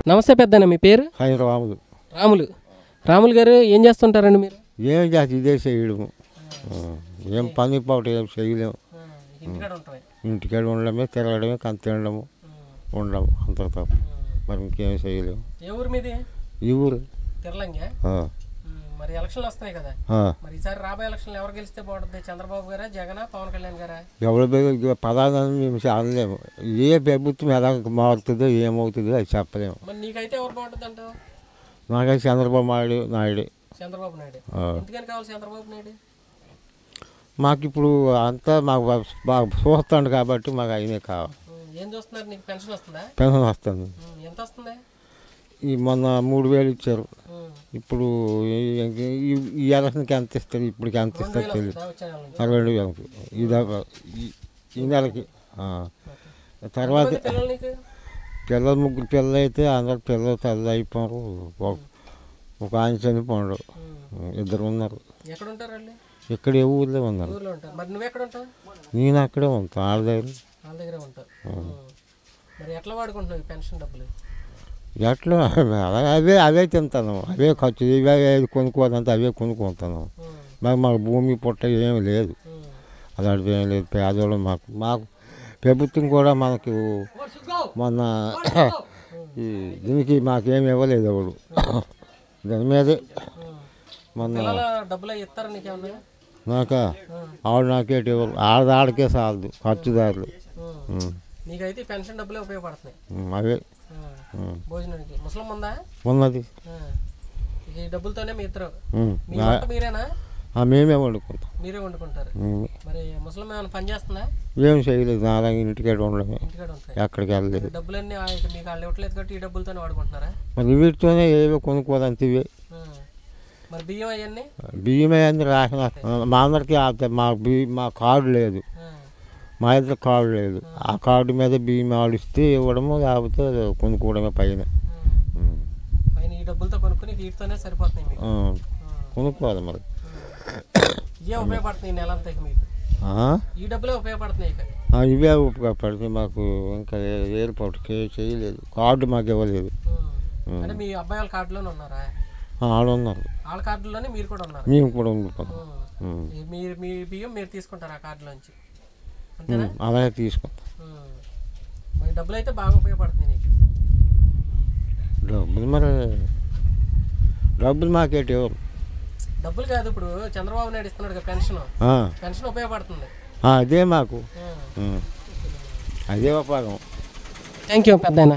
నమస్తే పెద్దన్న, మీ పేరు? రాములు. రాములు. రాములు గారు ఏం చేస్తుంటారండి మీరు? ఏం చేస్తే ఇదే చేయడము, ఏం పని పాటు ఏం చేయలేము. ఇంటికాడ ఉండడమే, తిరగడమే, తినడము, ఉండము, అంత తప్ప మరి ఇంకేం చేయలేము. ఏ ఊరు మీది? ఈ ఊరు తిరలంగా. మరి ఎలక్షన్లు వస్తున్నాయి కదా, మరి ఈసారి రాబోయే ఎలక్షన్లు ఎవరు గెలిస్తే బాగుంటుంది? చంద్రబాబు గారా, జగన్, పవన్ కళ్యాణ్ గారా? ఎవరి పదార్థాన్ని మేము అనలేము. ఏ ప్రభుత్వం ఎలా మారుతుందో ఏమవుతుందో అది చెప్పలేము. మరి నీకైతే ఎవరు బాగుంటుంది అంటావు? నాకైతే చంద్రబాబు నాయుడు. చంద్రబాబు నాయుడు. ఎందుకని కావాలి చంద్రబాబు నాయుడు? మాకు ఇప్పుడు అంతా మాకు బాగా చూస్తాడు కాబట్టి మాకు అయినే కావాలి. ఏం చూస్తున్నారు? నీకు పెన్షన్ వస్తుందా? పెన్షన్ వస్తుంది. ఎంత వస్తుంది? ఈ మొన్న 3000 ఇచ్చారు. ఇప్పుడు ఈ ఎలక్షన్కి ఎంత ఇస్తారు, ఇప్పటికి ఎంత ఇస్తారు తెలియదు. 62,000 ఈ నెలకి. తర్వాత పిల్లలు 3 పిల్లలు అయితే అందరు పిల్లలు తల్లి అయిపోయారు. ఒక ఆయన చనిపోయాడు, 2 ఉన్నారు. ఇక్కడ ఏ ఊర్లో ఉన్నారు. నేను అక్కడే ఉంటాను, వాళ్ళ దగ్గర. ఎట్లా అవే తింటాను, అవే ఖర్చు, ఇవే కొనుక్కోవాలంటే అవే కొనుక్కుంటాను. మాకు భూమి పుట్ట ఏమి లేదు, అలాంటివి ఏం లేదు. పేదవాళ్ళు మాకు ప్రభుత్వం కూడా మనకు మొన్న దీనికి మాకేమి ఇవ్వలేదు ఎవరు. దాని మీదే మొన్న నాకేటి ఇవ్వరు, ఆడకే చాలదు ఖర్చుదారులు. అవే ఉన్నది, మేమే వండుకుంటాం. ఏం చేయలేదు, నా దగ్గర ఇంటికాడ ఉండడమే, ఎక్కడికి వెళ్ళలేదు. మరి వీటితోనే ఏవో కొనుక్కోదంతే. ఇవే బియ్యం అవన్నీ రాసిన మా అందరికీ మా కార్డు లేదు, మా ఇద్దరు కార్డు లేదు. ఆ కార్డు మీద బియ్యం ఆడిస్తే ఇవ్వడము, లేకపోతే కొనుక్కోవడమే. పైన కొనుక్కోవాలి మరి. ఇవే ఉపయోగపడుతుంది మాకు. ఇంకా ఏర్పాటు చేయలేదు, కార్డు మాకు ఇవ్వలేదు. ఆడున్నారు, మేము కూడా ఉండిపోతాం. అలాగే తీసుకుంటాం. డబ్బులు అయితే బాగా ఉపయోగపడుతుంది. డబ్బులు మరి డబ్బులు మాకేటి ఎవరు? డబ్బులు కాదు, ఇప్పుడు చంద్రబాబు నాయుడు ఇస్తున్నాడు పెన్షన్ ఉపయోగపడుతుంది. అదే మాకు, అదే ఉపయోగం. థ్యాంక్ యూ పెద్దాయన.